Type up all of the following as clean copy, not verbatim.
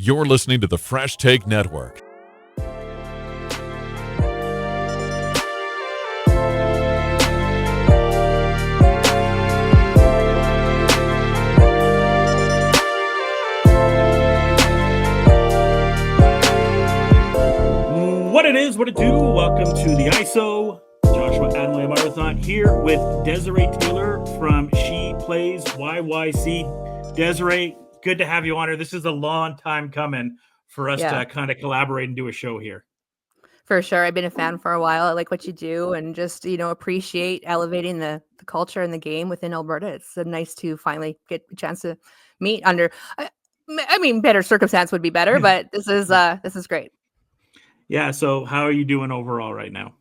You're listening to the Fresh Take Network. What it is, what it do. Welcome to the ISO. Joshua Adelaide Marathon here with Deseray Taylor from Sheplay.YYC. Deseray, good to have you on here. This is a long time coming for us to kind of collaborate and do a show here. For sure. I've been a fan for a while. I like what you do and just, appreciate elevating the culture and the game within Alberta. It's nice to finally get a chance to meet under, better circumstance would be better, but this is great. Yeah. So how are you doing overall right now?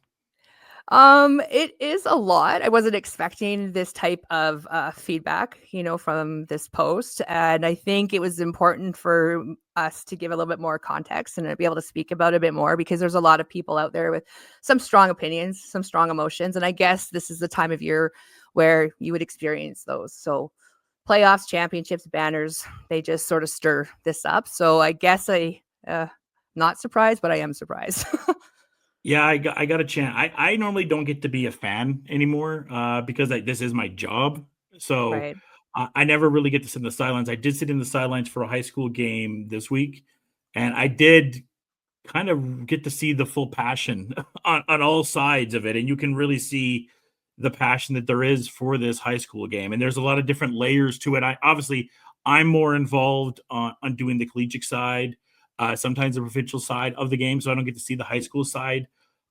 It is a lot. I wasn't expecting this type of feedback, from this post. And I think it was important for us to give a little bit more context and to be able to speak about it a bit more, because there's a lot of people out there with some strong opinions, some strong emotions. And I guess this is the time of year where you would experience those. So playoffs, championships, banners, they just sort of stir this up. So I guess not surprised, but I am surprised. Yeah, I got a chance. I normally don't get to be a fan anymore because this is my job. So Right. I never really get to sit in the sidelines. I did sit in the sidelines for a high school game this week, and I did kind of get to see the full passion on all sides of it. And you can really see the passion that there is for this high school game. And there's a lot of different layers to it. I'm more involved on doing the collegiate side. Sometimes the provincial side of the game, so I don't get to see the high school side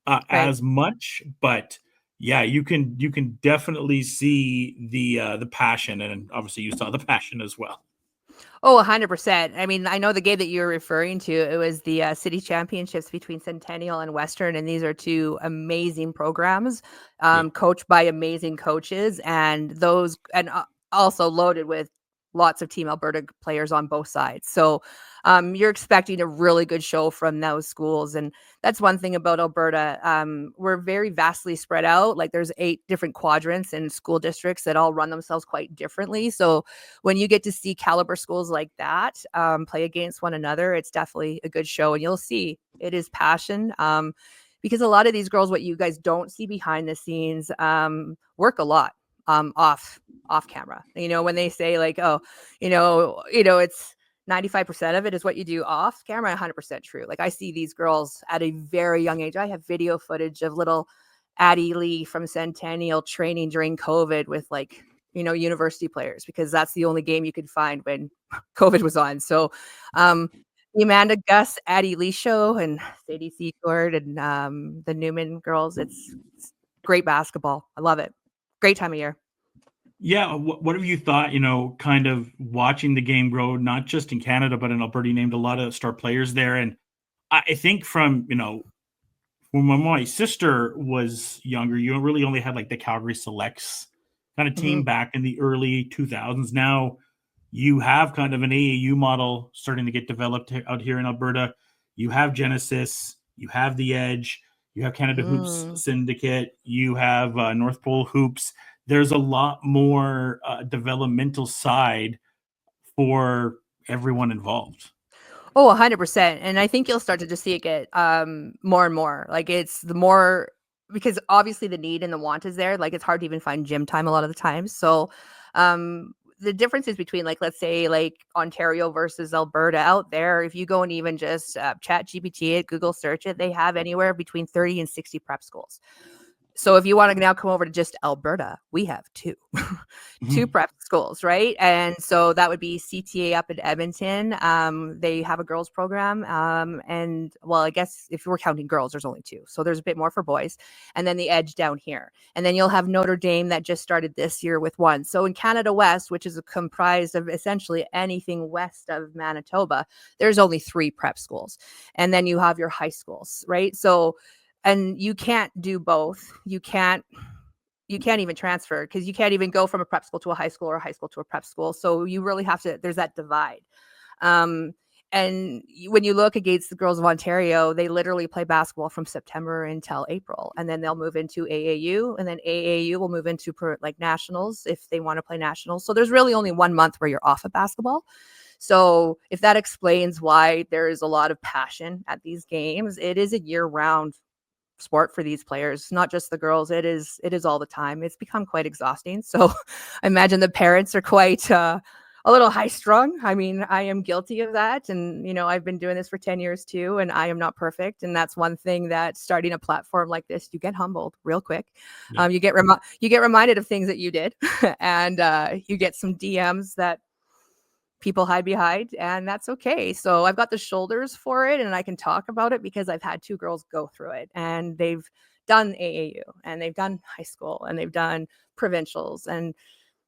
as much. But yeah, you can definitely see the passion, and obviously you saw the passion as well. Oh, 100%. I mean, I know the game that you're referring to. It was the city championships between Centennial and Western, and these are two amazing programs, coached by amazing coaches, and also loaded with lots of Team Alberta players on both sides. So you're expecting a really good show from those schools. And that's one thing about Alberta. We're very vastly spread out. Like there's 8 different quadrants and school districts that all run themselves quite differently. So when you get to see caliber schools like that play against one another, it's definitely a good show. And you'll see it is passion. Because a lot of these girls, what you guys don't see behind the scenes, work a lot. Off camera, when they say like, oh, it's 95% of it is what you do off camera. 100% true. Like I see these girls at a very young age. I have video footage of little Addie Lee from Centennial training during COVID with university players, because that's the only game you could find when COVID was on. So the Amanda Gus Addie Lee show and Sadie Secord and the Newman girls, it's great basketball. I love it. Great time of year. Yeah. What have you thought, kind of watching the game grow, not just in Canada, but in Alberta? You named a lot of star players there. And I think from, when my sister was younger, you really only had like the Calgary Selects kind of team back in the early 2000s. Now you have kind of an AAU model starting to get developed out here in Alberta. You have Genesis, you have the Edge, you have Canada Hoops Syndicate, you have North Pole Hoops. There's a lot more developmental side for everyone involved. Oh, 100%. And I think you'll start to just see it get more and more. Like it's the more, because obviously the need and the want is there. Like it's hard to even find gym time a lot of the time. So the differences between let's say Ontario versus Alberta out there, if you go and even just chat GPT it, Google search it, they have anywhere between 30 and 60 prep schools. So if you want to now come over to just Alberta, we have 2 prep schools, right? And so that would be CTA up in Edmonton. They have a girls program. And well, I guess if we're counting girls, there's only 2. So there's a bit more for boys. And then the Edge down here. And then you'll have Notre Dame that just started this year with 1. So in Canada West, which is comprised of essentially anything west of Manitoba, there's only 3 prep schools. And then you have your high schools, right? So and you can't do both. You can't even transfer, because you can't even go from a prep school to a high school or a high school to a prep school. So you really have to, there's that divide. when you look against the girls of Ontario, they literally play basketball from September until April, and then they'll move into AAU, and then AAU will move into like nationals if they want to play nationals. So there's really only 1 month where you're off of basketball. So if that explains why there is a lot of passion at these games, it is a year-round sport for these players, not just the girls. It is all the time. It's become quite exhausting. So I imagine the parents are quite a little high strung. I mean, I am guilty of that. And, I've been doing this for 10 years too, and I am not perfect. And that's one thing that starting a platform like this, you get humbled real quick. Yeah. You get reminded of things that you did and you get some DMs that people hide behind, and that's okay. So I've got the shoulders for it, and I can talk about it because I've had 2 girls go through it, and they've done AAU, and they've done high school, and they've done provincials, and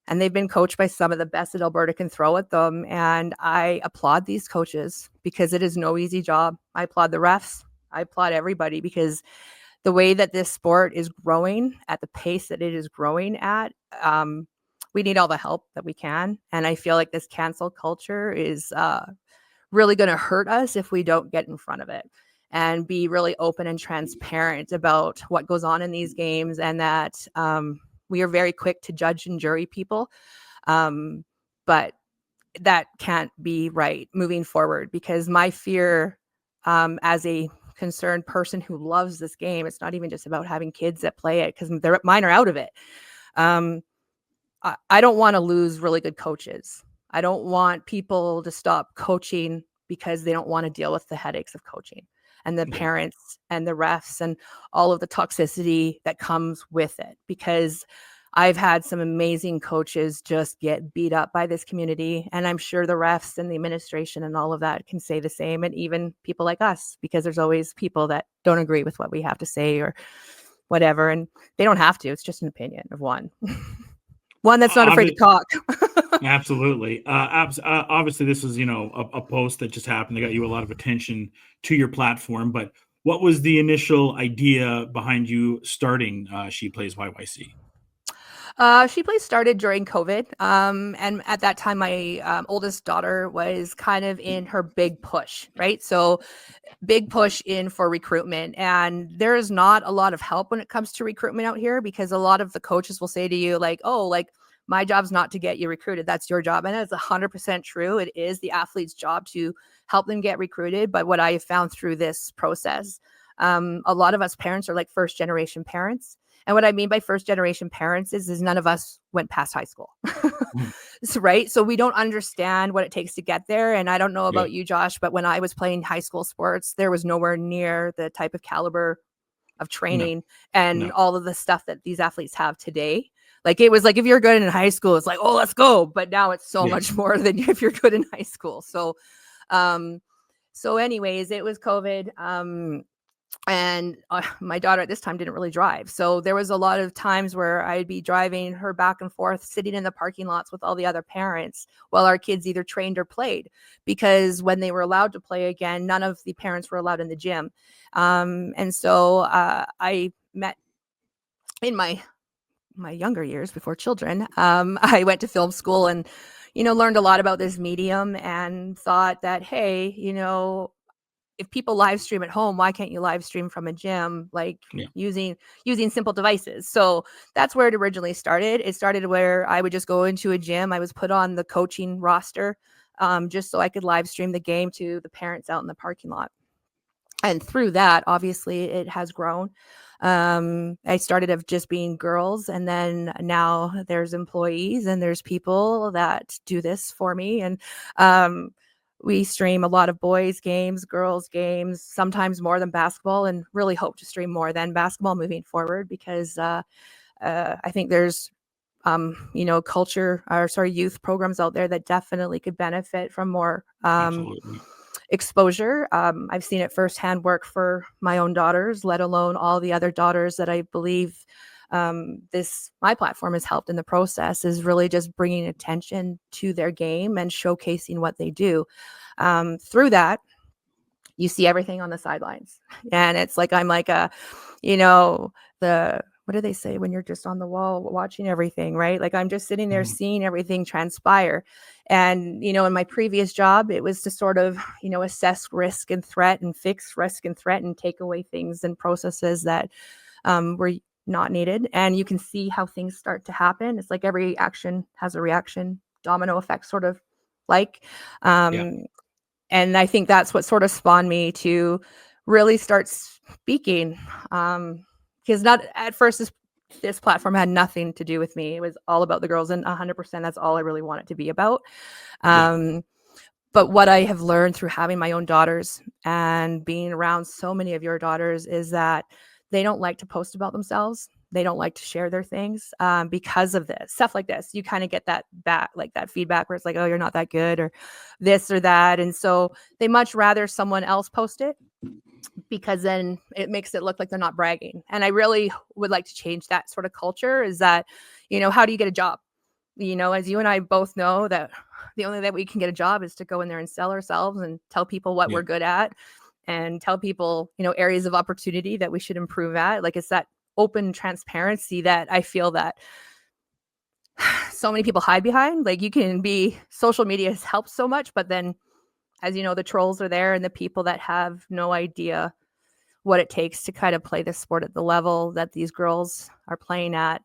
they've been coached by some of the best that Alberta can throw at them. And I applaud these coaches because it is no easy job. I applaud the refs. I applaud everybody because the way that this sport is growing at the pace that it is growing at, we need all the help that we can. And I feel like this cancel culture is really going to hurt us if we don't get in front of it and be really open and transparent about what goes on in these games, and that we are very quick to judge and jury people. But that can't be right moving forward, because my fear as a concerned person who loves this game, it's not even just about having kids that play it, because mine are out of it. I don't want to lose really good coaches. I don't want people to stop coaching because they don't want to deal with the headaches of coaching and the parents and the refs and all of the toxicity that comes with it. Because I've had some amazing coaches just get beat up by this community. And I'm sure the refs and the administration and all of that can say the same. And even people like us, because there's always people that don't agree with what we have to say or whatever. And they don't have to. It's just an opinion of one. One that's not afraid to talk. Absolutely. Obviously, this is, a post that just happened. They got you a lot of attention to your platform. But what was the initial idea behind you starting Sheplay.YYC? Sheplay started during COVID. And at that time, my oldest daughter was kind of in her big push, right? So big push in for recruitment. And there is not a lot of help when it comes to recruitment out here, because a lot of the coaches will say to you like, oh, like my job's not to get you recruited. That's your job. And that's 100% true. It is the athlete's job to help them get recruited. But what I have found through this process, a lot of us parents are like first generation parents. And what I mean by first generation parents is none of us went past high school. Right. So we don't understand what it takes to get there. And I don't know about you, Josh, but when I was playing high school sports, there was nowhere near the type of caliber of training and all of the stuff that these athletes have today. Like it was like, if you're good in high school, it's like, oh, let's go. But now it's so much more than if you're good in high school. So, anyways, it was COVID. And my daughter at this time didn't really drive. So there was a lot of times where I'd be driving her back and forth, sitting in the parking lots with all the other parents while our kids either trained or played, because when they were allowed to play again, none of the parents were allowed in the gym. And so I met in my younger years before children. I went to film school and, learned a lot about this medium and thought that, hey, if people live stream at home, why can't you live stream from a gym, like using simple devices? So that's where it originally started. It started where I would just go into a gym. I was put on the coaching roster just so I could live stream the game to the parents out in the parking lot. And through that, obviously, it has grown. I started of just being girls, and then now there's employees and there's people that do this for me. And we stream a lot of boys games, girls games, sometimes more than basketball, and really hope to stream more than basketball moving forward, because I think there's, youth programs out there that definitely could benefit from more exposure. I've seen it firsthand work for my own daughters, let alone all the other daughters that I believe my platform has helped in the process, is really just bringing attention to their game and showcasing what they do. Through that, you see everything on the sidelines, and it's like I'm like when what do they say when you're just on the wall watching everything, right? Like I'm just sitting there Mhm. seeing everything transpire. And, you know, in my previous job, it was to sort of, you know, assess risk and threat and fix risk and threat and take away things and processes that were not needed. And you can see how things start to happen. It's like every action has a reaction, domino effect, sort of like. Yeah. And I think that's what sort of spawned me to really start speaking. Because not at first, this platform had nothing to do with me. It was all about the girls, and 100% that's all I really want it to be about. Yeah. But what I have learned through having my own daughters and being around so many of your daughters is that they don't like to post about themselves. They don't like to share their things because of this stuff like this. You kind of get that back, like that feedback where it's like, oh, you're not that good or this or that. And so they much rather someone else post it because then it makes it look like they're not bragging. And I really would like to change that sort of culture is that, you know, how do you get a job? You know, as you and I both know that the only way that we can get a job is to go in there and sell ourselves and tell people what Yeah. we're good at and tell people, you know, areas of opportunity that we should improve at. Like it's that open transparency that I feel that so many people hide behind. Like you can be, social media has helped so much, but then as you know, the trolls are there and the people that have no idea what it takes to kind of play the sport at the level that these girls are playing at.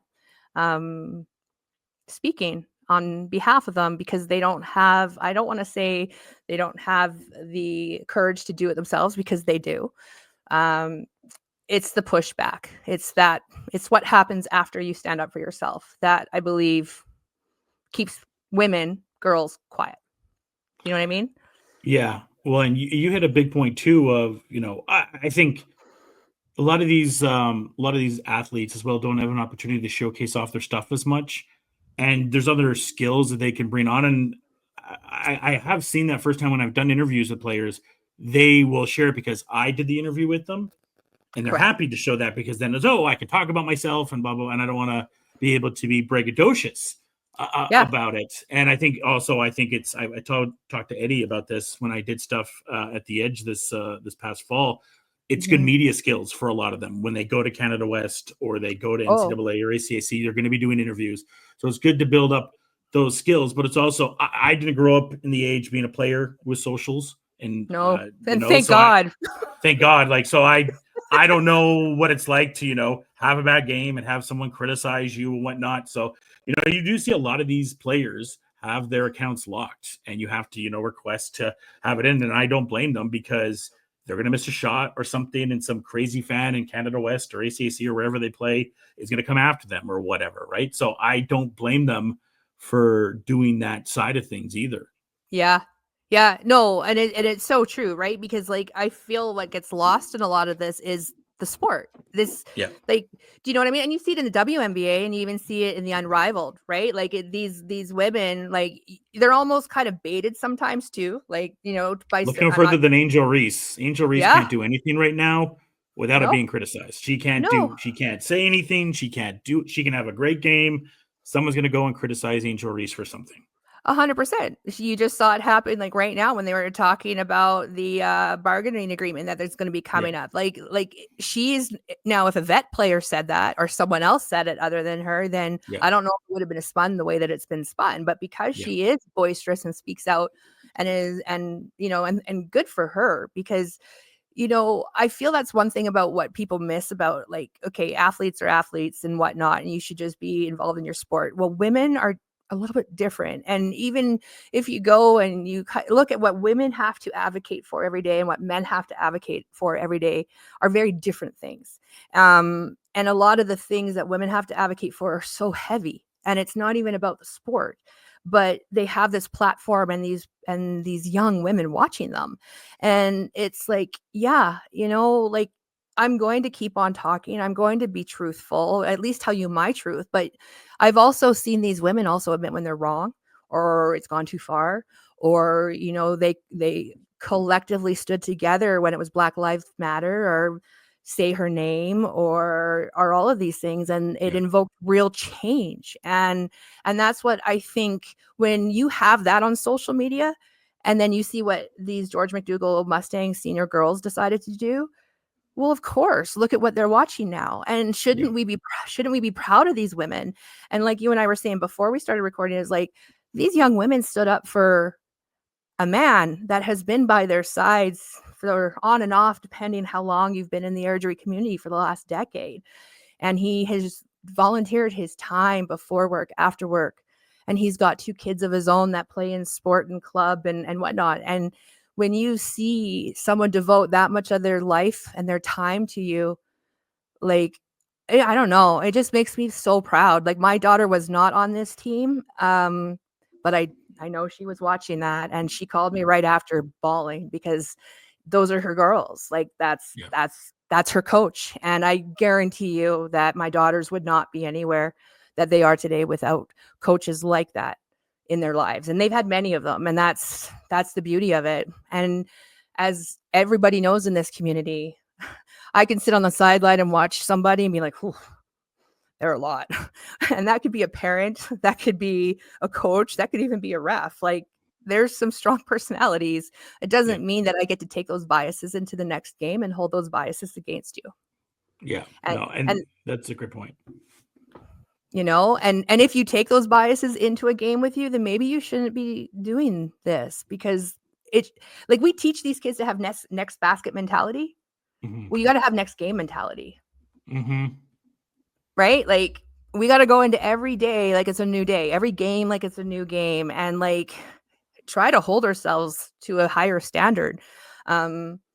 Speaking on behalf of them because they don't have, I don't want to say they don't have the courage to do it themselves because they do. It's the pushback. It's what happens after you stand up for yourself that I believe keeps women, girls quiet. You know what I mean? Yeah. Well, and you hit a big point too of, you know, I think a lot of these athletes as well don't have an opportunity to showcase off their stuff as much. And there's other skills that they can bring on. And I have seen that firsthand when I've done interviews with players. They will share it because I did the interview with them. And they're Correct. happy to show that because then it's, oh, I can talk about myself and blah, blah, and I don't want to be able to be braggadocious Yeah. about it. And I think it's, I talked to Eddie about this when I did stuff at the Edge this past fall. It's good Mhm. media skills for a lot of them when they go to Canada West or they go to Oh, NCAA or ACAC, they're going to be doing interviews. So it's good to build up those skills, but it's also, I didn't grow up in the age being a player with socials and, no. you And know, thank so I, God. thank God. Like, so I don't know what it's like to, you know, have a bad game and have someone criticize you and whatnot. So, you know, you do see a lot of these players have their accounts locked and you have to, you know, request to have it in. And I don't blame them because they're going to miss a shot or something. And some crazy fan in Canada West or ACAC or wherever they play is going to come after them or whatever. Right. So I don't blame them for doing that side of things either. Yeah. Yeah. No, and it's so true, right? Because like I feel what gets lost in a lot of this is the sport. This Yeah. like do you know what I mean? And you see it in the WNBA and you even see it in the Unrivaled, right? Like these women like they're almost kind of baited sometimes too. Like, you know, Look no I'm further not than Angel Reese. Angel Reese yeah. can't do anything right now without it No. being criticized. She No. can't say anything. She can have a great game. Someone's going to go and criticize Angel Reese for something. 100%. You just saw it happen like right now when they were talking about the bargaining agreement that there's going to be Yeah. coming up. Like she's now, if a vet player said that or someone else said it other than her, then Yeah. I don't know if it would have been spun the way that it's been spun. But because Yeah. she is boisterous and speaks out and is and you know and good for her because you know, I feel that's one thing about what people miss about like, okay, athletes are athletes and whatnot, and you should just be involved in your sport. Well, women are a little bit different. And even if you go and you look at what women have to advocate for every day and what men have to advocate for every day are very different things. And a lot of the things that women have to advocate for are so heavy. And it's not even about the sport, but they have this platform and these young women watching them. And it's like, yeah, you know, like I'm going to keep on talking. I'm going to be truthful, at least tell you my truth. But I've also seen these women also admit when they're wrong or it's gone too far or, you know, they collectively stood together when it was Black Lives Matter or say her name or all of these things and it Yeah. invoked real change and that's what I think when you have that on social media and then you see what these George McDougall Mustangs senior girls decided to do, Well, of course. Look at what they're watching now. And Yeah. shouldn't we be proud of these women? And like you and I were saying before we started recording, is like these young women stood up for a man that has been by their sides for on and off, depending how long you've been in the airdrie community for the last decade. And he has volunteered his time before work, after work. And he's got 2 kids of his own that play in sport and club and whatnot. And when you see someone devote that much of their life and their time to you, like, I don't know, it just makes me so proud. Like, my daughter was not on this team, but I know she was watching that, and she called me right after bawling because those are her girls. Like, Yeah. that's her coach, and I guarantee you that my daughters would not be anywhere that they are today without coaches like that in their lives. And they've had many of them, and that's the beauty of it. And as everybody knows in this community, I can sit on the sideline and watch somebody and be like, "Whew, they're a lot." And that could be a parent, that could be a coach, that could even be a ref. Like, there's some strong personalities. It Yeah. doesn't mean that I get to take those biases into the next game and hold those biases against you. Yeah. And No, and and that's a great point. and if you take those biases into a game with you, then maybe you shouldn't be doing this, because it, like, we teach these kids to have next basket mentality. Mhm. Well, you got to have next game mentality. Mhm. Right? Like, we got to go into every day like it's a new day, every game like it's a new game, and like try to hold ourselves to a higher standard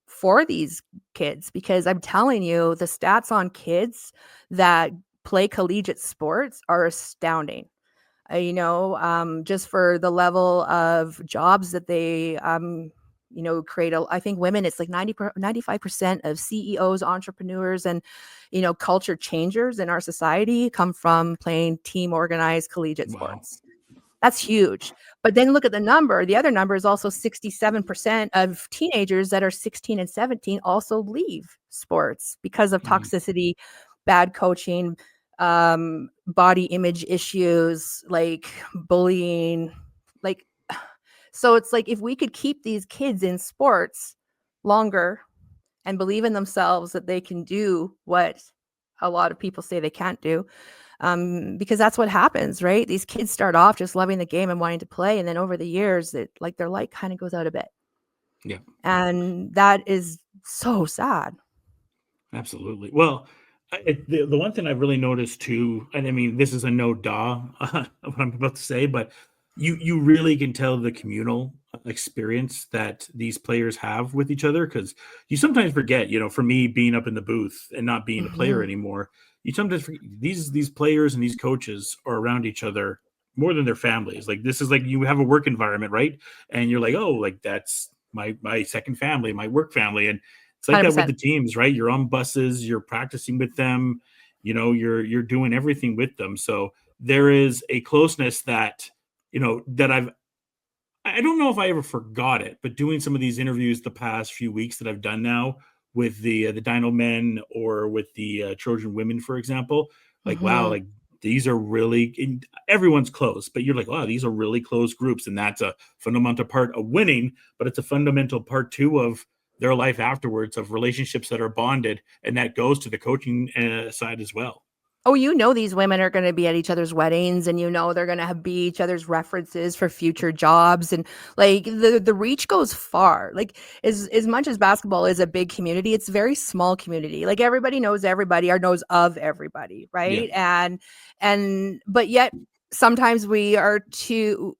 for these kids, because I'm telling you, the stats on kids that play collegiate sports are astounding. Just for the level of jobs that they create. I think women, it's like 95% of CEOs, entrepreneurs, and culture changers in our society come from playing team organized collegiate Wow. sports. That's huge. But then look at the number. The other number is also 67% of teenagers that are 16 and 17 also leave sports because of Mhm. toxicity, bad coaching, body image issues, like bullying. Like, so it's like, if we could keep these kids in sports longer and believe in themselves that they can do what a lot of people say they can't do, because that's what happens, right? These kids start off just loving the game and wanting to play, and then over the years, their light kind of goes out a bit, Yeah. and that is so sad. Absolutely. Well, the one thing I've really noticed too, and I mean, this is a no duh what I'm about to say, but you really can tell the communal experience that these players have with each other, because you sometimes forget, for me being up in the booth and not being a player Mhm. anymore, you sometimes forget these players and these coaches are around each other more than their families. Like, this is like, you have a work environment, right? And you're like, oh, like, that's my second family, my work family, and it's like that with 100%. the teams, right? You're on buses, you're practicing with them, you're doing everything with them. So there is a closeness that, that I don't know if I ever forgot it, but doing some of these interviews the past few weeks that I've done now with the Dino men or with the Trojan women, for example, like, wow, Mhm. like, these are really everyone's close, but you're like, wow, these are really close groups, and that's a fundamental part of winning, but it's a fundamental part too of their life afterwards, of relationships that are bonded, and that goes to the coaching side as well. Oh, these women are going to be at each other's weddings, and they're going to be each other's references for future jobs, and like the reach goes far. Like, as much as basketball is a big community, it's a very small community. Like, everybody knows everybody or knows of everybody, Yeah. right? And but yet sometimes we are too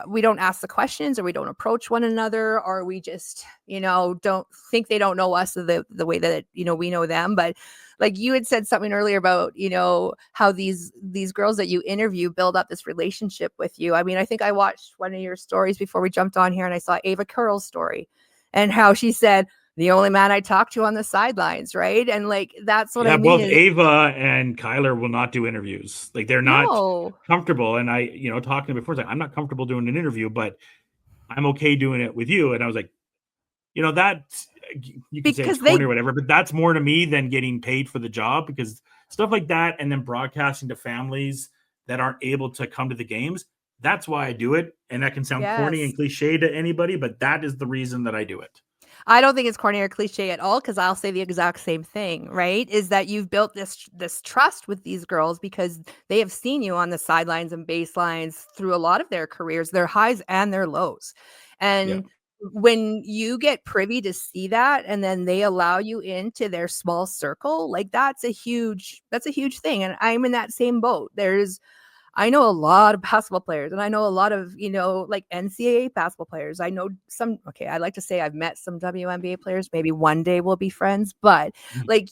we don't ask the questions, or we don't approach one another, or we just don't think they don't know us the way that we know them. But like, you had said something earlier about how these girls that you interview build up this relationship with you. I mean, I think I watched one of your stories before we jumped on here, and I saw Ava Curl's story, and how she said, the only man I talked to on the sidelines, right? And like, that's what Yeah, I mean both is, Ava and Kyler will not do interviews. Like, they're not no, comfortable. And I, talking before, it's like, I'm not comfortable doing an interview, but I'm okay doing it with you. And I was like, that you can say it's because corny they or whatever, but that's more to me than getting paid for the job, because stuff like that, and then broadcasting to families that aren't able to come to the games, that's why I do it. And that can sound corny and yes. cliche to anybody, but that is the reason that I do it. I don't think it's corny or cliche at all, because I'll say the exact same thing, right? Is that you've built this trust with these girls because they have seen you on the sidelines and baselines through a lot of their careers, their highs and their lows. Yeah. And when you get privy to see that and then they allow you into their small circle, like that's a huge thing. And I'm in that same boat. I know a lot of basketball players, and I know a lot of, like NCAA basketball players. I know some, okay, I like to say I've met some WNBA players. Maybe one day we'll be friends, but like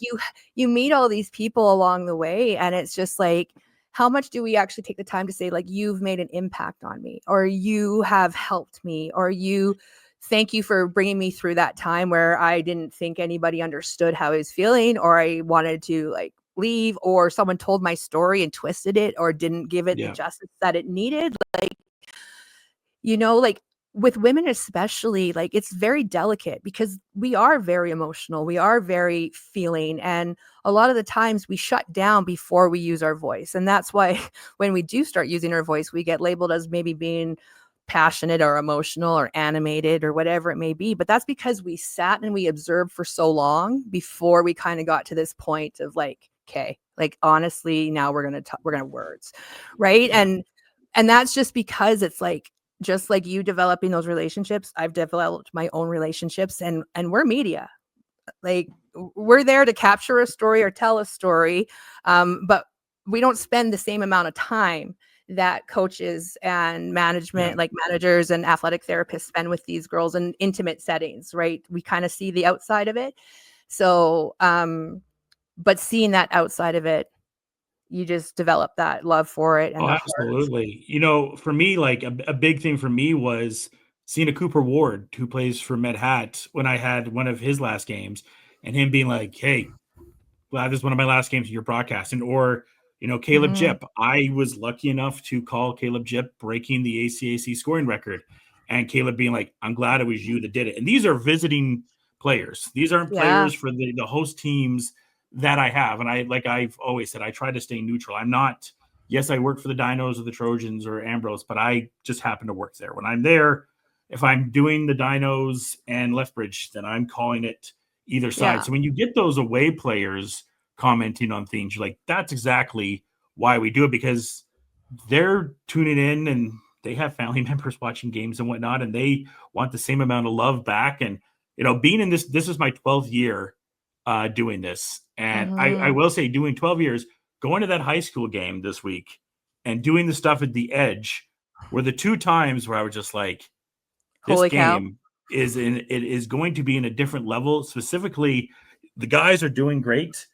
you meet all these people along the way, and it's just like, how much do we actually take the time to say, like, you've made an impact on me, or you have helped me, or thank you for bringing me through that time where I didn't think anybody understood how I was feeling, or I wanted to like leave, or someone told my story and twisted it or didn't give it the Yeah. justice that it needed. Like, like with women especially, like it's very delicate because we are very emotional, we are very feeling, and a lot of the times we shut down before we use our voice. And that's why when we do start using our voice, we get labeled as maybe being passionate or emotional or animated or whatever it may be. But that's because we sat and we observed for so long before we kind of got to this point of like, okay, like honestly, now we're gonna words, right? Yeah. And that's just because it's like, just like you developing those relationships, I've developed my own relationships, and we're media. Like, we're there to capture a story or tell a story, but we don't spend the same amount of time that coaches and management, Yeah. like managers and athletic therapists, spend with these girls in intimate settings, right? We kind of see the outside of it. So, but seeing that outside of it, you just develop that love for it and Oh, the heart. absolutely. For me, like a big thing for me was seeing a Cooper Ward who plays for Med Hat when I had one of his last games, and him being like, "Hey, glad this is one of my last games you're broadcasting." Or, Caleb Mhm. Jipp. I was lucky enough to call Caleb Jipp breaking the ACAC scoring record. And Caleb being like, "I'm glad it was you that did it." And these are visiting players. These aren't Yeah. players for the host teams that I have. And like I've always said, I try to stay neutral. I'm not, yes, I work for the Dinos or the Trojans or Ambrose, but I just happen to work there. When I'm there, if I'm doing the Dinos and Lethbridge, then I'm calling it either side. Yeah. So when you get those away players commenting on things, you're like, that's exactly why we do it, because they're tuning in and they have family members watching games and whatnot, and they want the same amount of love back. And being in this is my 12th year doing this, and I Mhm. will say, doing 12 years, going to that high school game this week and doing the stuff at the Edge were the two times where I was just like, this Holy cow. game it is going to be in a different level. Specifically, the guys are doing great.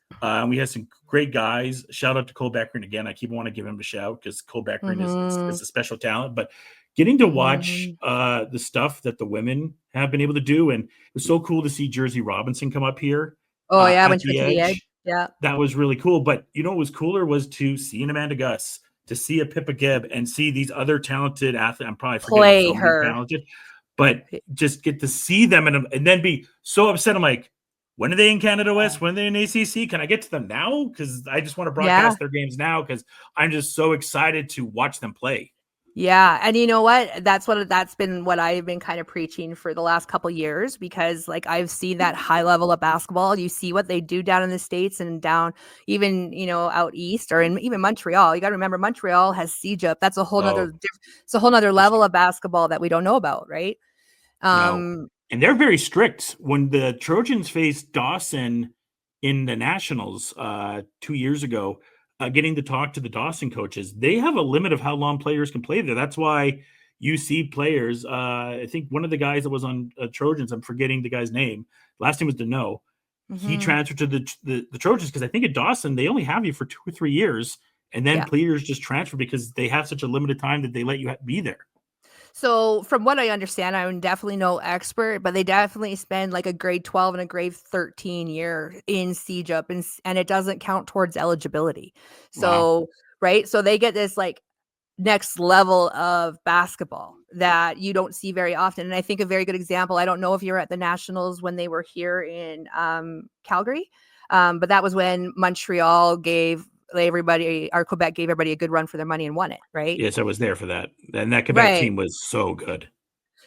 We have some great guys. Shout out to Cole Beckern again. I keep wanting to give him a shout because Cole Beckern is Mhm. a special talent. But getting to watch Mhm. the stuff that the women have been able to do, and it was so cool to see Jersey Robinson come up here Oh, yeah, when at she the went to the Edge. Edge. Yeah. That was really cool. But what was cooler was to see an Amanda Gus, to see a Pippa Gibb, and see these other talented athletes. I'm probably forgetting Play so many her. talented, but just get to see them and then be so upset. I'm like, when are they in Canada West? When are they in ACC? Can I get to them now? Because I just want to Yeah. broadcast their games now because I'm just so excited to watch them play. Yeah, and you know what? That's been what I've been kind of preaching for the last couple years, because like I've seen that high level of basketball. You see what they do down in the States and down even, out east or in even Montreal. You got to remember Montreal has CJUP. That's a whole nother Oh, it's a whole nother level of basketball that we don't know about, right? no. Um And they're very strict. When the Trojans faced Dawson in the Nationals 2 years ago, getting to talk to the Dawson coaches, they have a limit of how long players can play there. That's why you see players. I think one of the guys that was on Trojans, I'm forgetting the guy's name. Last name was Deneau. He mhm. transferred to the Trojans because I think at Dawson, they only have you for 2 or 3 years. And then Yeah. players just transfer because they have such a limited time that they let you be there. So from what I understand, I'm definitely no expert, but they definitely spend like a grade 12 and a grade 13 year in CJUP, and it doesn't count towards eligibility. Wow. So, right. So they get this like next level of basketball that you don't see very often. And I think a very good example, I don't know if you were at the Nationals when they were here in Calgary, but that was when Montreal gave everybody, or Quebec gave everybody a good run for their money and won it, right? Yes, I was there for that. And that Quebec Right. team was so good.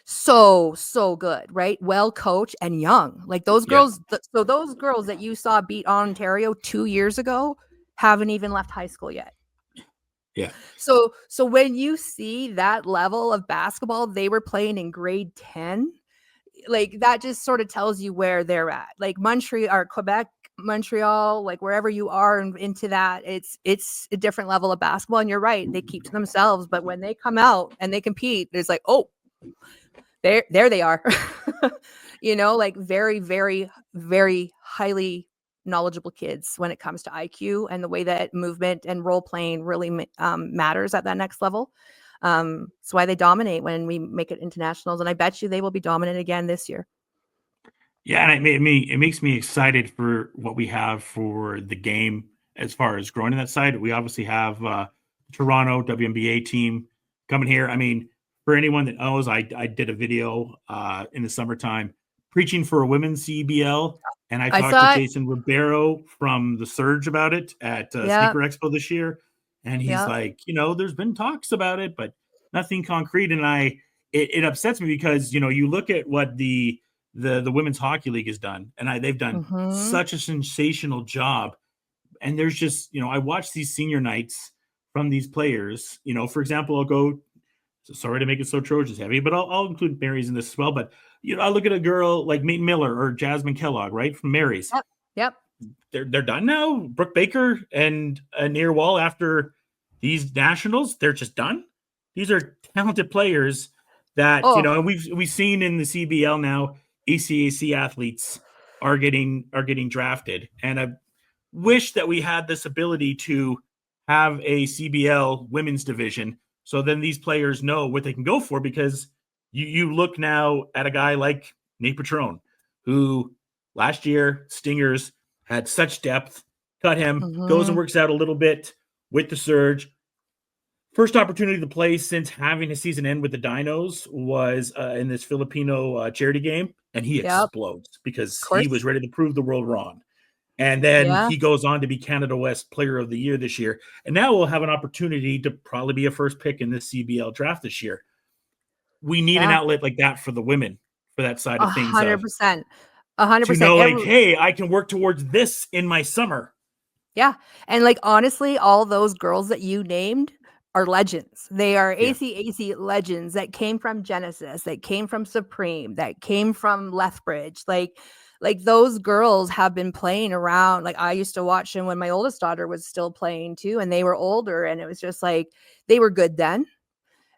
so good, right? Well coached and young. Like those Yeah. girls, so those girls that you saw beat Ontario 2 years ago haven't even left high school yet. Yeah. So when you see that level of basketball they were playing in grade 10, like that just sort of tells you where they're at. Like Montreal or Quebec, Montreal, like wherever you are and into that, it's a different level of basketball. And you're right, they keep to themselves, but when they come out and they compete, it's like, oh, there they are. Like very, very, very highly knowledgeable kids when it comes to IQ and the way that movement and role playing really matters at that next level. It's why they dominate when we make it internationals, and I bet you they will be dominant again this year. Yeah, and it makes me excited for what we have for the game as far as growing in that side. We obviously have Toronto WNBA team coming here. I mean, for anyone that knows, I did a video in the summertime preaching for a women's CBL, and I I talked to saw it. Jason Ribeiro from the Surge about it at Yeah, Sneaker Expo this year, and he's yeah. like, there's been talks about it, but nothing concrete. And it upsets me because you look at what the women's hockey league has done, and they've done Mhm. such a sensational job. And there's just, I watch these senior nights from these players. For example, I'll go. Sorry to make it so Trojans heavy, but I'll include Mary's in this as well. But I look at a girl like Meet Miller or Jasmine Kellogg, right, from Mary's. Yep. Yep. They're done now. Brooke Baker and Near Wall after these nationals, they're just done. These are talented players that Oh, and we've seen in the CBL now. ACAC athletes are getting drafted, and I wish that we had this ability to have a CBL women's division, so then these players know what they can go for. Because you look now at a guy like Nate Patrone, who last year Stingers had such depth, cut him, goes and mhm. works out a little bit with the Surge. First opportunity to play since having a season end with the Dinos was in this Filipino charity game, and he Yep. explodes because Of he course. was ready to prove the world wrong. And then Yeah. he goes on to be Canada West Player of the Year this year. And now we'll have an opportunity to probably be a first pick in this CBL draft this year. We need an Yeah. outlet like that for the women, for that side of things, of 100%. to 100%. know, like, hey, I can work towards this in my summer. Yeah, and, like, honestly, all those girls that you named are legends. They are Yeah. ACAC legends that came from Genesis, that came from Supreme, that came from Lethbridge. Like, those girls have been playing around. Like, I used to watch them when my oldest daughter was still playing too, and they were older, and it was just like they were good then.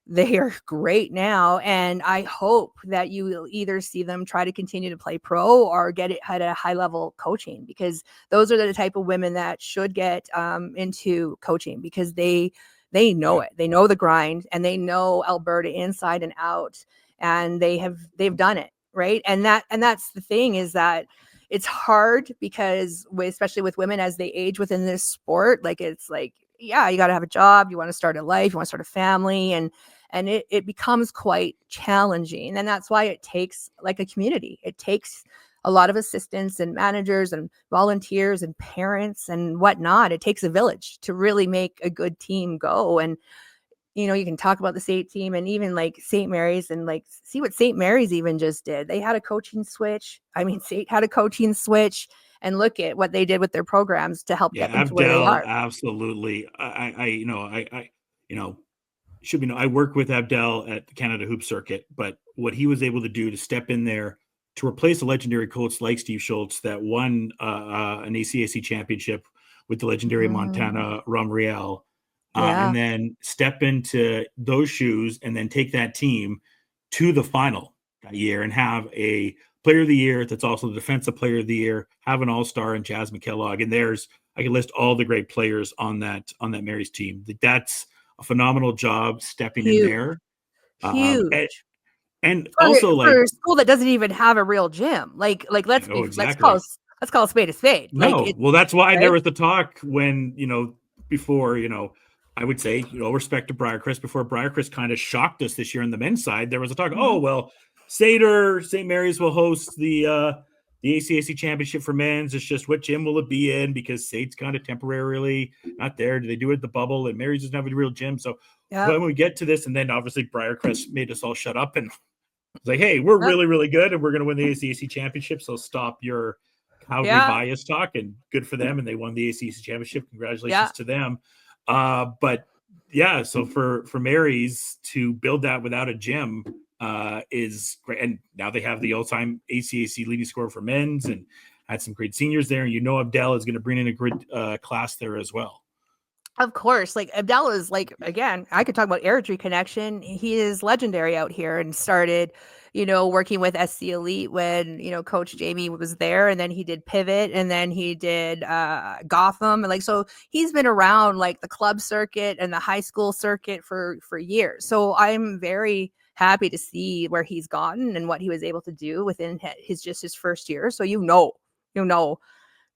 They are great now, and I hope that you will either see them try to continue to play pro or get it at a high level coaching, because those are the type of women that should get into coaching, because they know Yeah. it. They know the grind, and they know Alberta inside and out, and they've done it, right? And that's the thing, is that it's hard because especially with women as they age within this sport, like it's like, yeah, you got to have a job, you want to start a life, you want to start a family, and it becomes quite challenging. And that's why it takes like a community. It takes a lot of assistants and managers and volunteers and parents and whatnot. It takes a village to really make a good team go. And you can talk about the state team and even like St. Mary's, and like see what St. Mary's even just did. They had a coaching switch. I mean, State had a coaching switch, and look at what they did with their programs to help Yeah, get them to where they Abdel, are. absolutely. Should be know, I work with Abdel at the Canada Hoop Circuit, but what he was able to do to step in there to replace a legendary coach like Steve Schultz that won an ACAC championship with the legendary Mhm. Montana Romriel, Yeah. and then step into those shoes and then take that team to the final that year and have a player of the year that's also the defensive player of the year, have an all-star in Jasmine Kellogg. And I can list all the great players on that Mary's team. That's a phenomenal job stepping in Huge. there. And, Huge. and For also, for like, a school that doesn't even have a real gym. Like, let's oh, be let's call exactly. let's call a spade a spade. Like, No, it's well, that's why there right? was the talk when, before, I would say, respect to Briarcrest, before Briarcrest kind of shocked us this year on the men's side. There was a talk, oh, Mhm. well, St. Mary's will host the ACAC championship for men's. It's just what gym will it be in, because Sate's kind of temporarily not there. Do they do it at the bubble? And Mary's doesn't have a real gym. So Yep. when we get to this, and then obviously Briarcrest made us all shut up, and It's like, hey, we're Yep. really, really good, and we're going to win the ACAC championship. So stop your Calgary bias talk, and good for them. And they won the ACAC championship. Congratulations to them. But yeah, so for Mary's to build that without a gym is great. And now they have the all-time ACAC leading scorer for men's, and had some great seniors there. And Abdel is going to bring in a good class there as well. Of course, like Abdel is like, again, I could talk about Airdrie connection. He is legendary out here and started, working with SC Elite when, Coach Jamie was there, and then he did Pivot, and then he did Gotham. And like, so he's been around like the club circuit and the high school circuit for years. So I'm very happy to see where he's gotten and what he was able to do within his first year. So,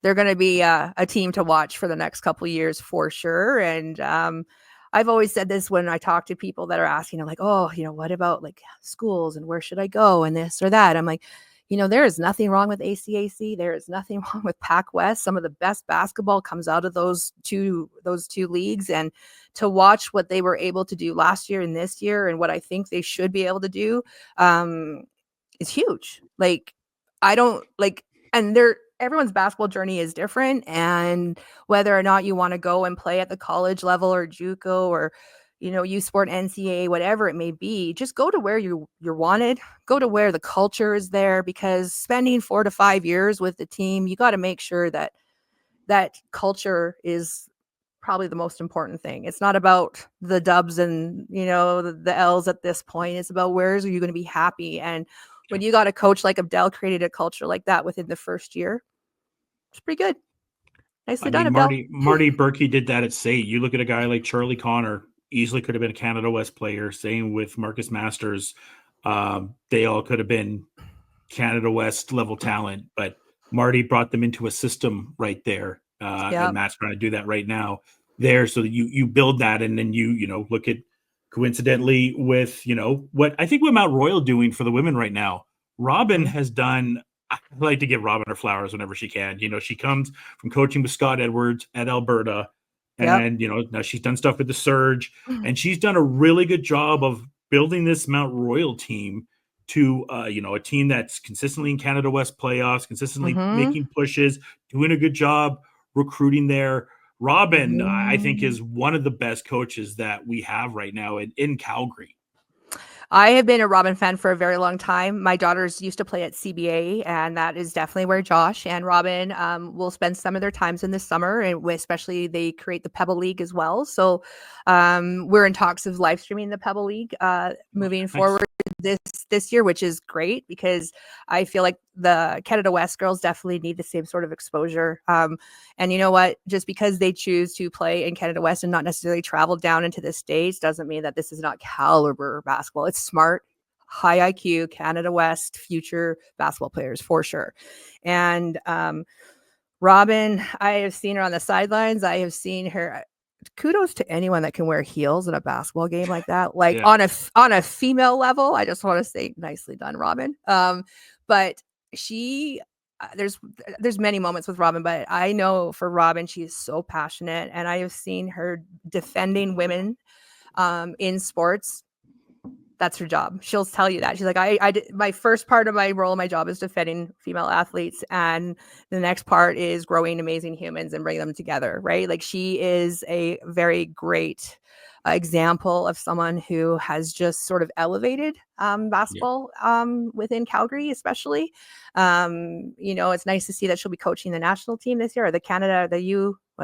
they're going to be a team to watch for the next couple of years for sure. And I've always said this when I talk to people that are asking, like, oh, what about like schools and where should I go and this or that? I'm like, there is nothing wrong with ACAC. There is nothing wrong with Pac West. Some of the best basketball comes out of those two leagues. And to watch what they were able to do last year and this year, and what I think they should be able to do, is huge. Like, everyone's basketball journey is different, and whether or not you want to go and play at the college level or JUCO or, U Sport, NCAA, whatever it may be, just go to where you're wanted, go to where the culture is there, because spending 4 to 5 years with the team, you got to make sure that culture is probably the most important thing. It's not about the dubs and, the L's at this point. It's about where are you going to be happy. And when you got a coach like Abdel created a culture like that within the first year, it's pretty good. Nicely done, Abdel. Marty Berkey did that at SAIT. You look at a guy like Charlie Connor, easily could have been a Canada West player. Same with Marcus Masters. They all could have been Canada West level talent, but Marty brought them into a system right there. And Matt's trying to do that right now there, so that you build that, and then you look at, coincidentally with, what Mount Royal doing for the women right now. Robin has done, I like to give Robin her flowers whenever she can. She comes from coaching with Scott Edwards at Alberta, and, now she's done stuff with the Surge, and she's done a really good job of building this Mount Royal team to, a team that's consistently in Canada West playoffs, consistently making pushes, doing a good job recruiting there. Robin, I think, is one of the best coaches that we have right now in Calgary. I have been a Robin fan for a very long time. My daughters used to play at CBA, and that is definitely where Josh and Robin will spend some of their times in the summer, and especially they create the Pebble League as well. So we're in talks of live streaming the Pebble League moving forward this year, which is great, because I feel like the Canada West girls definitely need the same sort of exposure. And you know what? Just because they choose to play in Canada West and not necessarily travel down into the States doesn't mean that this is not caliber basketball. It's smart, high IQ, Canada West future basketball players for sure. And Robin, I have seen her on the sidelines. I have seen her. Kudos to anyone that can wear heels in a basketball game like that. Like on a female level, I just want to say nicely done, Robin. But she, there's many moments with Robin, but I know for Robin, she is so passionate, and I have seen her defending women in sports. That's her job. She'll tell you that. She's like, I did, my first part of my role, my job is defending female athletes. And the next part is growing amazing humans and bringing them together, right? Like, she is a very great example of someone who has just sort of elevated basketball within Calgary, especially. It's nice to see that she'll be coaching the national team this year, or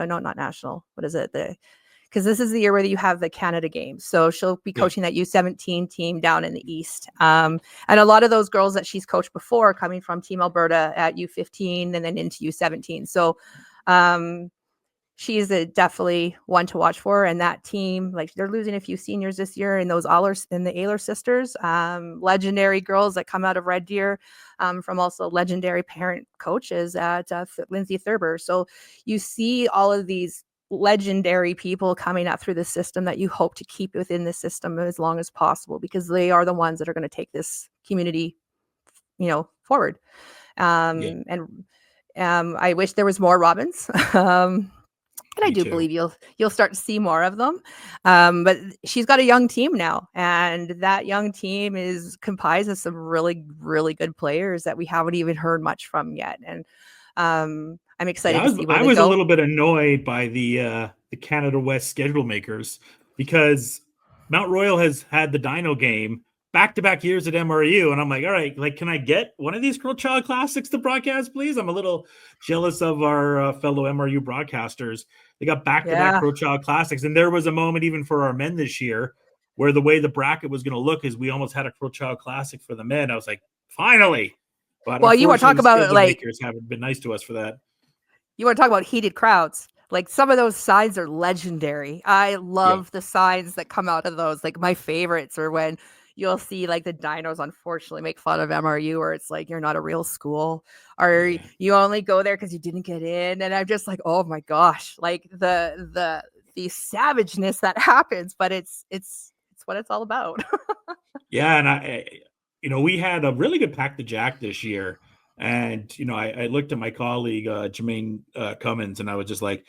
not national. What is it? Because this is the year where you have the Canada Games. So she'll be coaching that U17 team down in the East. And a lot of those girls that she's coached before are coming from Team Alberta at U15 and then into U17. So she's definitely one to watch for. And that team, like, they're losing a few seniors this year, and those and the Ayler sisters, legendary girls that come out of Red Deer, from also legendary parent coaches at Lindsay Thurber. So you see all of these legendary people coming up through the system that you hope to keep within the system as long as possible, because they are the ones that are going to take this community, forward. And I wish there was more Robins. And I Me do too. believe you'll start to see more of them. But she's got a young team now, and that young team is comprised of some really, really good players that we haven't even heard much from yet. And I'm Yeah, excited to see where I they was a go. little bit annoyed by the Canada West schedule makers because Mount Royal has had the Dino game back-to-back years at MRU, and I'm like, all right, like, can I get one of these Girl Child Classics to broadcast, please? I'm a little jealous of our fellow MRU broadcasters. They got back-to-back Yeah. Girl Child Classics, and there was a moment even for our men this year where the way the bracket was going to look is we almost had a Girl Child Classic for the men. I was like, finally. But Well, you want to unfortunately, talk the about schedule like makers haven't been nice to us for that. you want to talk about heated crowds. Like some of those signs are legendary. I Yeah. love the signs that come out of those. Like my favorites are when you'll see like the dinos unfortunately make fun of MRU, or it's like you're not a real school, or Yeah. you only go there because you didn't get in. And I'm just like, oh my gosh, like the savageness that happens, but it's what it's all about. Yeah, and we had a really good pack to Jack this year, and I looked at my colleague Jermaine Cummins, and I was just like,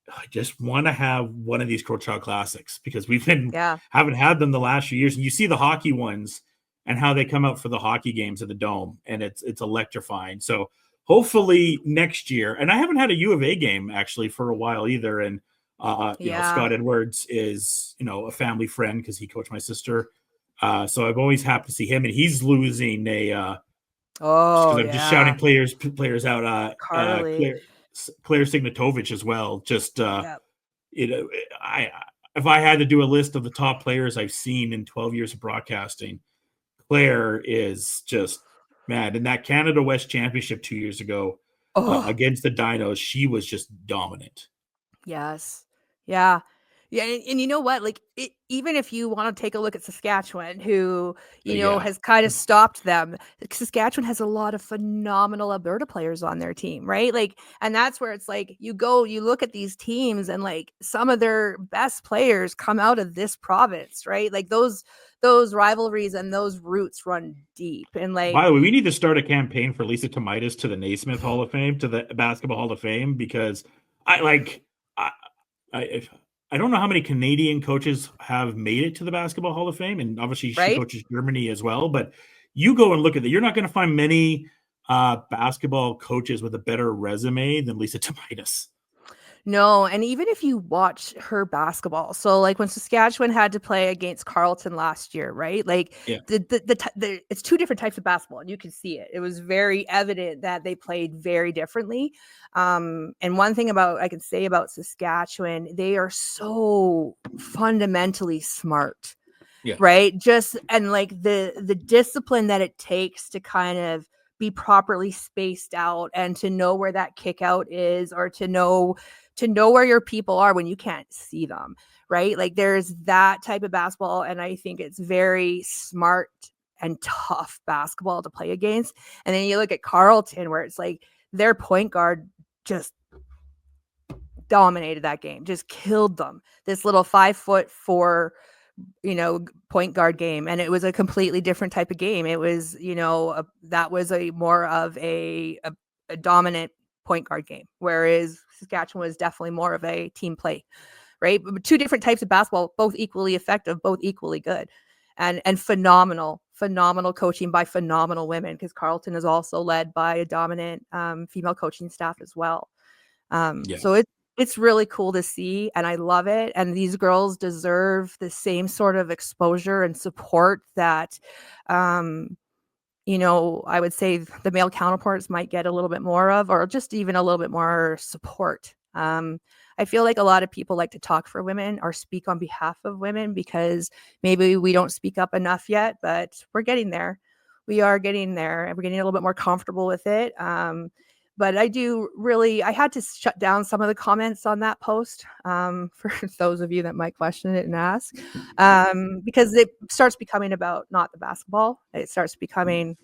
I just want to have one of these Crow Child Classics because we've been Yeah. haven't had them the last few years, and you see the hockey ones and how they come out for the hockey games at the Dome, and it's electrifying. So hopefully next year, and I haven't had a U of A game actually for a while either, and Yeah. Scott Edwards is a family friend because he coached my sister. So I've always happy to see him, and he's losing just Oh because I'm just shouting yeah. players out. Carly. Claire Signatovich as well. Just Yeah. I if I had to do a list of the top players I've seen in 12 years of broadcasting, Claire is just mad. In that Canada West Championship 2 years ago Oh. against the Dinos, she was just dominant. Yes. Yeah. Yeah, and you know what? Like, even if you want to take a look at Saskatchewan, who Yeah, has kind of stopped them, like, Saskatchewan has a lot of phenomenal Alberta players on their team, right? Like, and that's where it's like you look at these teams, and like some of their best players come out of this province, right? Like those rivalries and those roots run deep, and like by the way, we need to start a campaign for Lisa Tomitis to the Naismith Hall of Fame, to the Basketball Hall of Fame, because I like I I, I don't know how many Canadian coaches have made it to the Basketball Hall of Fame, and obviously she right. coaches Germany as well. But you go and look at that, you're not going to find many basketball coaches with a better resume than Lisa Tomitis. No, and even if you watch her basketball, so like when Saskatchewan had to play against Carleton last year, right? Like Yeah, it's two different types of basketball, and you can see it. It was very evident that they played very differently. And one thing I can say about Saskatchewan, they are so fundamentally smart, yeah, right? Just and like the discipline that it takes to kind of be properly spaced out and to know where that kick out is, or to know where your people are when you can't see them, right? Like there's that type of basketball, and I think it's very smart and tough basketball to play against. And then you look at Carleton, where it's like their point guard just dominated that game, just killed them. This little 5'4" point guard game, and it was a completely different type of game. It was that was a more of a dominant point guard game, whereas Saskatchewan was definitely more of a team play, right? But two different types of basketball, both equally effective, both equally good, and phenomenal coaching by phenomenal women, because Carleton is also led by a dominant female coaching staff as well. yeah. So it's really cool to see, and I love it. And these girls deserve the same sort of exposure and support that, I would say the male counterparts might get a little bit more of, or just even a little bit more support. I feel like a lot of people like to talk for women or speak on behalf of women because maybe we don't speak up enough yet, but we're getting there. We are getting there, and we're getting a little bit more comfortable with it. But I had to shut down some of the comments on that post, for those of you that might question it and ask, because it starts becoming about not the basketball. It starts becoming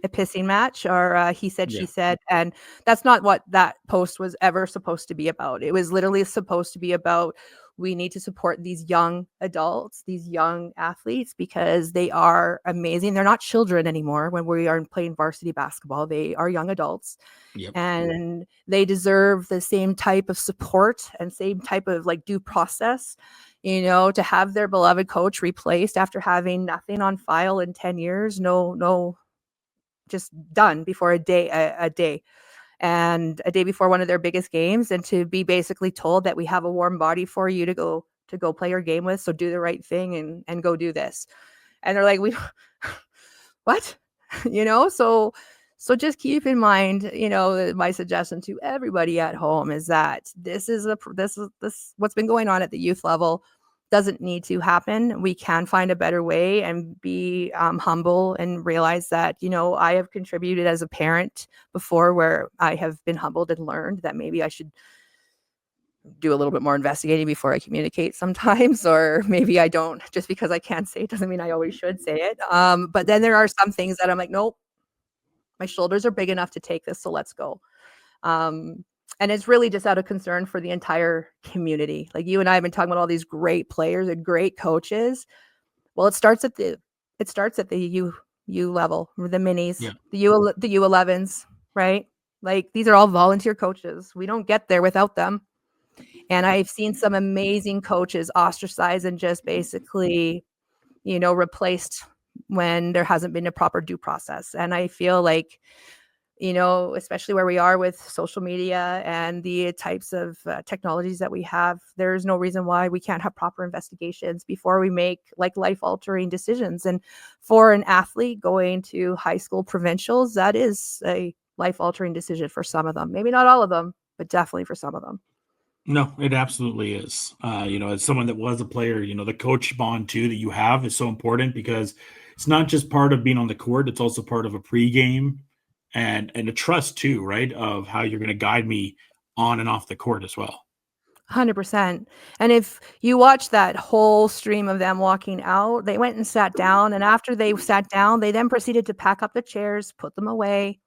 a pissing match, or he said, Yeah. she said. And that's not what that post was ever supposed to be about. It was literally supposed to be about we need to support these young adults, these young athletes, because they are amazing. They're not children anymore when we are playing varsity basketball. They are young adults. Yep. And they deserve the same type of support and same type of like due process, to have their beloved coach replaced after having nothing on file in 10 years. No, just done before a day and a day before one of their biggest games, and to be basically told that we have a warm body for you to go play your game with. So do the right thing and go do this. And they're like, what? So just keep in mind, my suggestion to everybody at home is that this what's been going on at the youth level doesn't need to happen. We can find a better way and be humble and realize that, I have contributed as a parent before where I have been humbled and learned that maybe I should do a little bit more investigating before I communicate sometimes, or maybe I don't. Just because I can't say it doesn't mean I always should say it. But then there are some things that I'm like, nope, my shoulders are big enough to take this, so let's go. And it's really just out of concern for the entire community. Like you and I have been talking about all these great players and great coaches. Well, it starts at the U level, the minis, the U11s, right? Like these are all volunteer coaches. We don't get there without them. And I've seen some amazing coaches ostracized and just basically, replaced when there hasn't been a proper due process. And I feel like, especially where we are with social media and the types of technologies that we have, there's no reason why we can't have proper investigations before we make like life-altering decisions. And for an athlete going to high school provincials, that is a life-altering decision for some of them. Maybe not all of them, but definitely for some of them. No, it absolutely is. As someone that was a player, the coach bond too that you have is so important, because it's not just part of being on the court, it's also part of a pregame and a trust too, right? Of how you're going to guide me on and off the court as well. 100%. And if you watch that whole stream of them walking out, they went and sat down. And after they sat down, they then proceeded to pack up the chairs, put them away,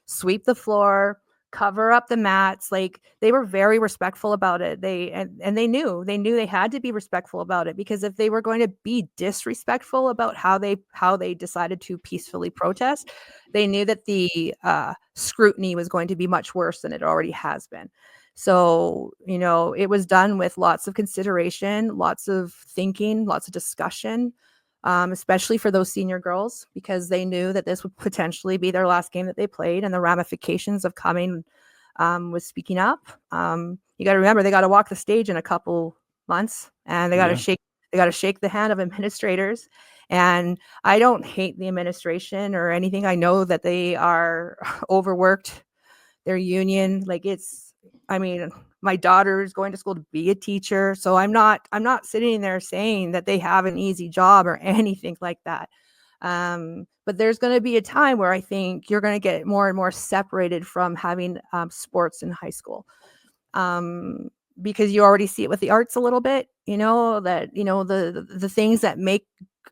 sweep the floor, cover up the mats. Like they were very respectful about it. They knew they had to be respectful about it, because if they were going to be disrespectful about how they decided to peacefully protest, they knew that the scrutiny was going to be much worse than it already has been. So, it was done with lots of consideration, lots of thinking, lots of discussion, especially for those senior girls, because they knew that this would potentially be their last game that they played, and the ramifications of coming with speaking up. You got to remember, they got to walk the stage in a couple months, and they got to shake the hand of administrators. And I don't hate the administration or anything. I know that they are overworked, their union. My daughter is going to school to be a teacher. So I'm not sitting there saying that they have an easy job or anything like that. But there's going to be a time where I think you're going to get more and more separated from having sports in high school. Because you already see it with the arts a little bit, the things that make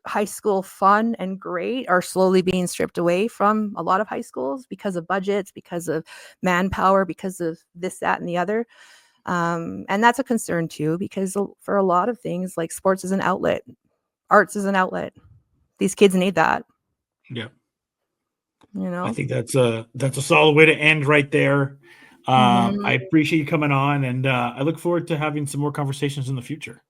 high school fun and great are slowly being stripped away from a lot of high schools because of budgets, because of manpower, because of this, that, and the other. And that's a concern too, because for a lot of things, like sports is an outlet, arts is an outlet. These kids need that. Yeah. I think that's a solid way to end right there. I appreciate you coming on, and I look forward to having some more conversations in the future.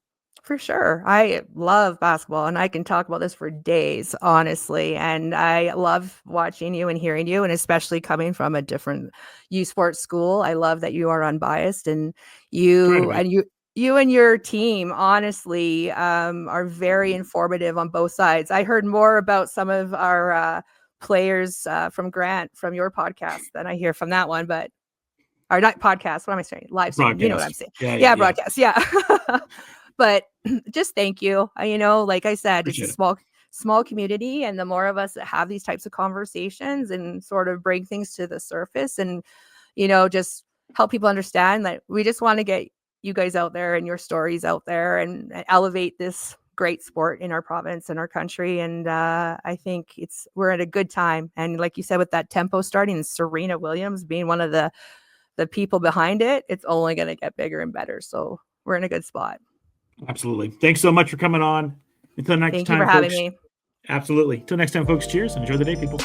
For sure. I love basketball, and I can talk about this for days, honestly. And I love watching you and hearing you, and especially coming from a different U Sports school. I love that you are unbiased, and you and your team, honestly, are very informative on both sides. I heard more about some of our players from Grant from your podcast than I hear from that one, but or not podcast. What am I saying? Live stream. You know what I'm saying? Yeah, broadcast. Yeah. But just thank you. Like I said, Appreciate it's a small community, and the more of us that have these types of conversations and sort of bring things to the surface and, just help people understand that we just want to get you guys out there and your stories out there and elevate this great sport in our province and our country. And I think we're at a good time. And like you said, with that tempo starting, and Serena Williams being one of the people behind it, it's only going to get bigger and better. So we're in a good spot. Absolutely. Thanks so much for coming on. Until next Thank time, you for having folks. me. Absolutely. Till next time, folks. Cheers and enjoy the day, people.